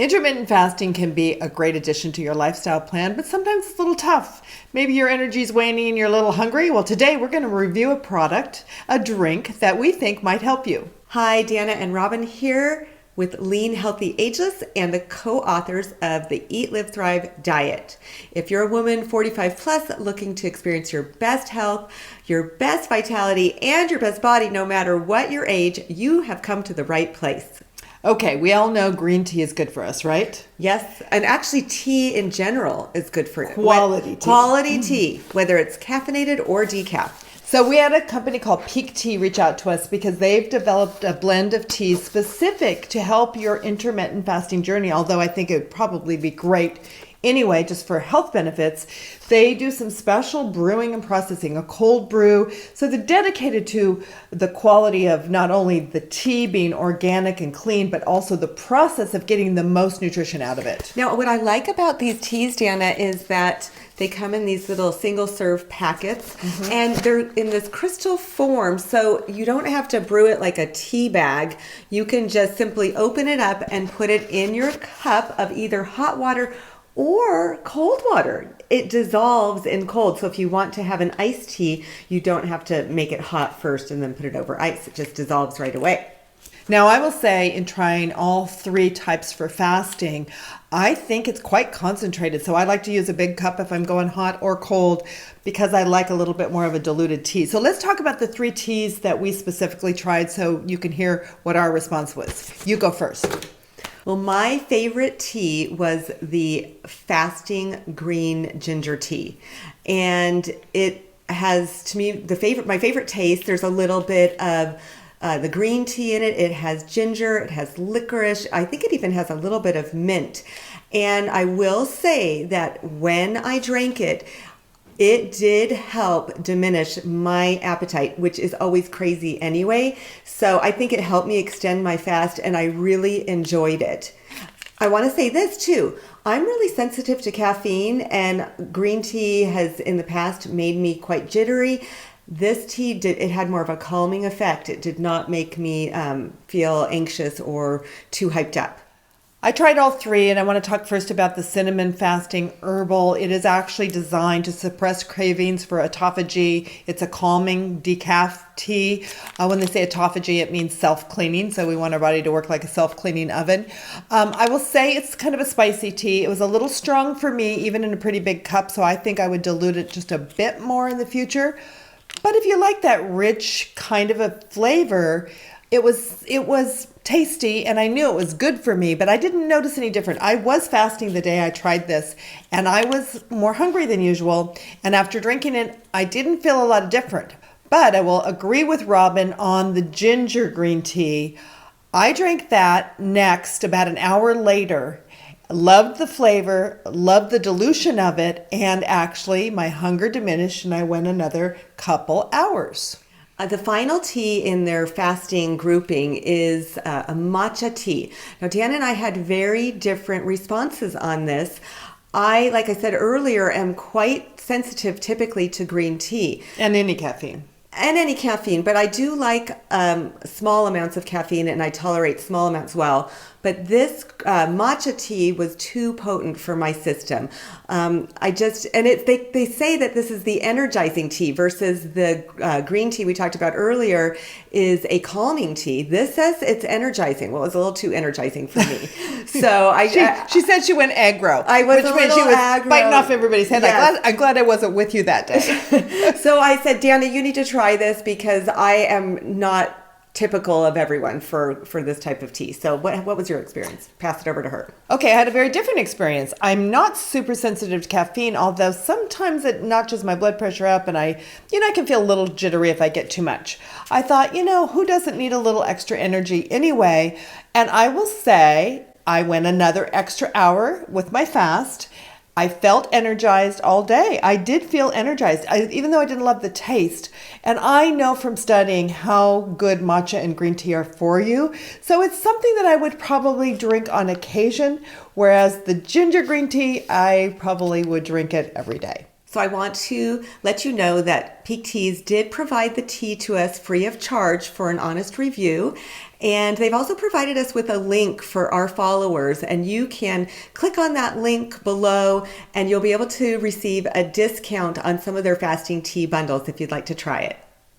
Intermittent fasting can be a great addition to your lifestyle plan, but sometimes it's a little tough. Maybe your energy's waning and you're a little hungry. Well, today we're going to review a product, a drink that we think might help you. Hi, Deanna and Robin here with Lean, Healthy, Ageless and the co-authors of the Eat, Live, Thrive diet. If you're a woman 45 plus looking to experience your best health, your best vitality, and your best body, no matter what your age, you have come to the right place. Okay, we all know green tea is good for us, right? Yes, and actually tea in general is good for you. Quality tea. Quality tea, whether it's caffeinated or decaf. So we had a company called Pique Tea reach out to us because they've developed a blend of teas specific to help your intermittent fasting journey, although I think it would probably be great anyway, just for health benefits. They do some special brewing and processing, a cold brew. So they're dedicated to the quality of not only the tea being organic and clean, but also the process of getting the most nutrition out of it. Now, what I like about these teas, Deanna, is that they come in these little single serve packets and they're in this crystal form. So you don't have to brew it like a tea bag. You can just simply open it up and put it in your cup of either hot water or cold water. It dissolves in cold. So if you want to have an iced tea, you don't have to make it hot first and then put it over ice. It just dissolves right away. Now, I will say in trying all three types for fasting, I think it's quite concentrated. So I like to use a big cup if I'm going hot or cold because I like a little bit more of a diluted tea. So let's talk about the three teas that we specifically tried so you can hear what our response was. You go first. Well, my favorite tea was the fasting green ginger tea. And it has, to me, my favorite taste. There's a little bit of the green tea in it. It has ginger, it has licorice. I think it even has a little bit of mint. And I will say that when I drank it, it did help diminish my appetite, which is always crazy anyway. So I think it helped me extend my fast and I really enjoyed it. I want to say this too. I'm really sensitive to caffeine and green tea has in the past made me quite jittery. This tea it had more of a calming effect. It did not make me feel anxious or too hyped up. I tried all three, and I want to talk first about the cinnamon fasting herbal. It is actually designed to suppress cravings for autophagy. It's a calming decaf tea. When they say autophagy, it means self-cleaning, so we want our body to work like a self-cleaning oven. I will say it's kind of a spicy tea. It was a little strong for me, even in a pretty big cup, so I think I would dilute it just a bit more in the future. But if you like that rich kind of a flavor, it was tasty and I knew it was good for me, but I didn't notice any different. I was fasting the day I tried this and I was more hungry than usual. And after drinking it, I didn't feel a lot different. But I will agree with Robin on the ginger green tea. I drank that next about an hour later. Loved the flavor, loved the dilution of it, and actually my hunger diminished and I went another couple hours. The final tea in their fasting grouping is a matcha tea. Now, Dan and I had very different responses on this. Like I said earlier, am quite sensitive typically to green tea. And any caffeine. But I do like small amounts of caffeine and I tolerate small amounts well. But this matcha tea was too potent for my system. They say that this is the energizing tea versus the green tea we talked about earlier is a calming tea. This says it's energizing. Well, it was a little too energizing for me. So she said she went aggro. Which meant she was aggro. Biting off everybody's head. Yes. I'm glad I wasn't with you that day. So I said, Deanna, you need to try this because I am not typical of everyone for this type of tea. So what was your experience? Pass it over to her. Okay, I had a very different experience. I'm not super sensitive to caffeine, although sometimes it notches my blood pressure up and I can feel a little jittery if I get too much. I thought, who doesn't need a little extra energy anyway? And I will say I went another extra hour with my fast. I felt energized all day. I did feel energized, even though I didn't love the taste. And I know from studying how good matcha and green tea are for you. So it's something that I would probably drink on occasion, whereas the ginger green tea, I probably would drink it every day. So I want to let you know that Pique Teas did provide the tea to us free of charge for an honest review. And they've also provided us with a link for our followers. And you can click on that link below and you'll be able to receive a discount on some of their fasting tea bundles if you'd like to try it.